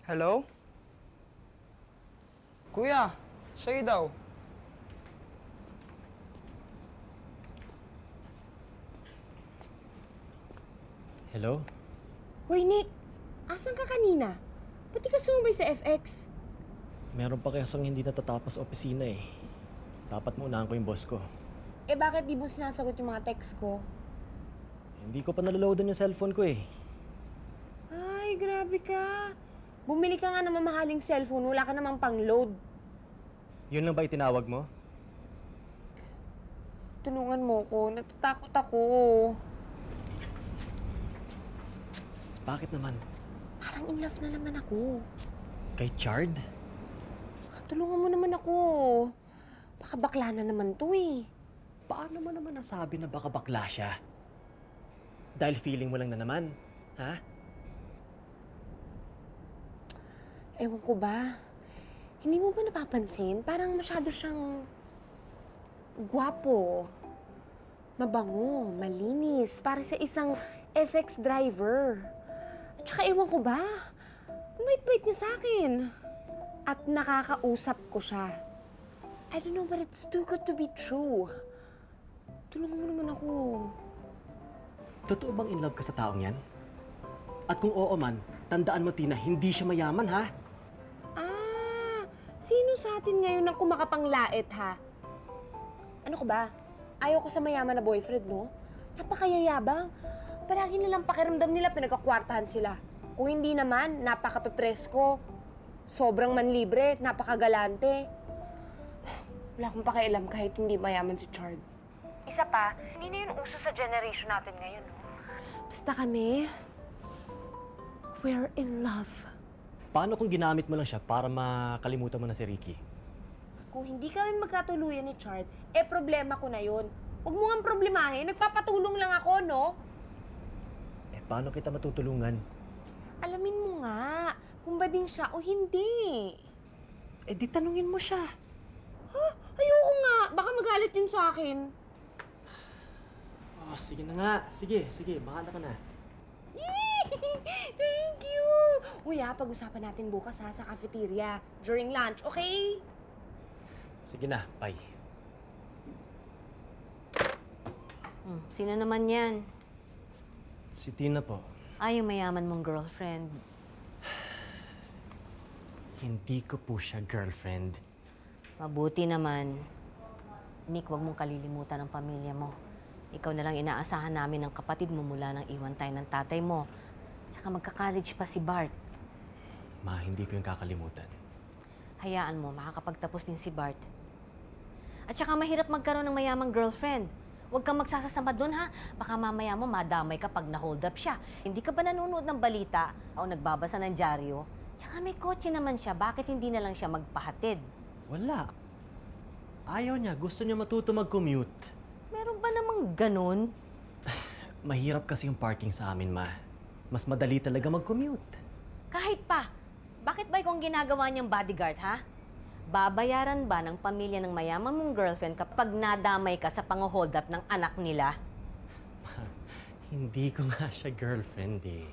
Hello? Kuya, sa'yo daw. Hello? Hoy, Nick! Asan ka kanina? Ba't di ka sumabay sa FX? Meron pa kasang hindi natatapos sa opisina eh. Dapat maunahan ko yung boss ko. Eh bakit di mo sinasagot yung mga text ko? Hindi ko pa naloloadan yung cellphone ko eh. Ay, grabe ka. Bumili ka nga ng mamahaling cellphone, wala ka namang pang-load. Yun lang ba itinawag mo? Tulungan mo ko, natatakot ako. Bakit naman? Parang in love na naman ako. Kay Chard? Tulungan mo naman ako. Baka bakla na naman to eh. Paano mo naman nasabi na baka bakla siya? Dahil feeling mo lang na naman, ha? Ewan ko ba? Hindi mo ba napapansin? Parang masyado siyang gwapo, mabango, malinis, para sa isang FX driver. At saka ewan ko ba? Bait-bait niya sa akin. At nakakausap ko siya. I don't know, but it's too good to be true. Tulungan mo naman ako. Totoo bang in love ka sa taong yan? At kung oo man, tandaan mo Tina, hindi siya mayaman ha? Ah, sino sa atin ngayon ang kumakapanglait, ha? Ano ko ba? Ayaw ko sa mayaman na boyfriend, no? Napakayayabang. Palagi nilang pakiramdam nila pinagkakwartahan sila. Kung hindi naman, napaka-pepresko. Sobrang manlibre, napakagalante. Wala akong pakialam kahit hindi mayaman si Chard. Isa pa, hindi na yun uso sa generation natin ngayon, no? Basta kami, we're in love. Paano kung ginamit mo lang siya para makalimutan mo na si Ricky? Kung hindi kami magkatuluyan ni Chard, eh problema ko na yun. Huwag mo nga problemahin, nagpapatulong lang ako, no? Eh paano kita matutulungan? Alamin mo nga, kung bading siya o hindi. Eh di tanungin mo siya. Huh? Ayoko nga, baka magalit yun sa akin. Oh, sige na nga. Sige, bahala ka na. Thank you! Uy, pag-usapan natin bukas sa cafeteria during lunch, okay? Sige na, bye. Sino naman yan? Si Tina po. Ay, yung mayaman mong girlfriend. Hindi ko po siya girlfriend. Mabuti naman. Nick, wag mong kalilimutan ang pamilya mo. Ikaw na lang inaasahan namin ng kapatid mo mula nang iwan tayo ng tatay mo. Tsaka magka-college pa si Bart. Ma, hindi ko yung kakalimutan. Hayaan mo, makakapagtapos din si Bart. At saka mahirap magkaroon ng mayamang girlfriend. Huwag kang magsasasama doon, ha? Baka mamaya mo madamay ka pag na-hold up siya. Hindi ka ba nanonood ng balita o nagbabasa ng dyaryo? Tsaka may kotse naman siya, bakit hindi na lang siya magpahatid? Wala. Ayaw niya. Gusto niya matuto mag-commute. Meron ba namang ganun? Mahirap kasi yung parking sa amin, ma. Mas madali talaga mag-commute. Kahit pa, bakit ba ikaw ang ginagawa niyang bodyguard, ha? Babayaran ba ng pamilya ng mayaman mong girlfriend kapag nadamay ka sa pang-hold up ng anak nila? Hindi ko nga siya girlfriend eh.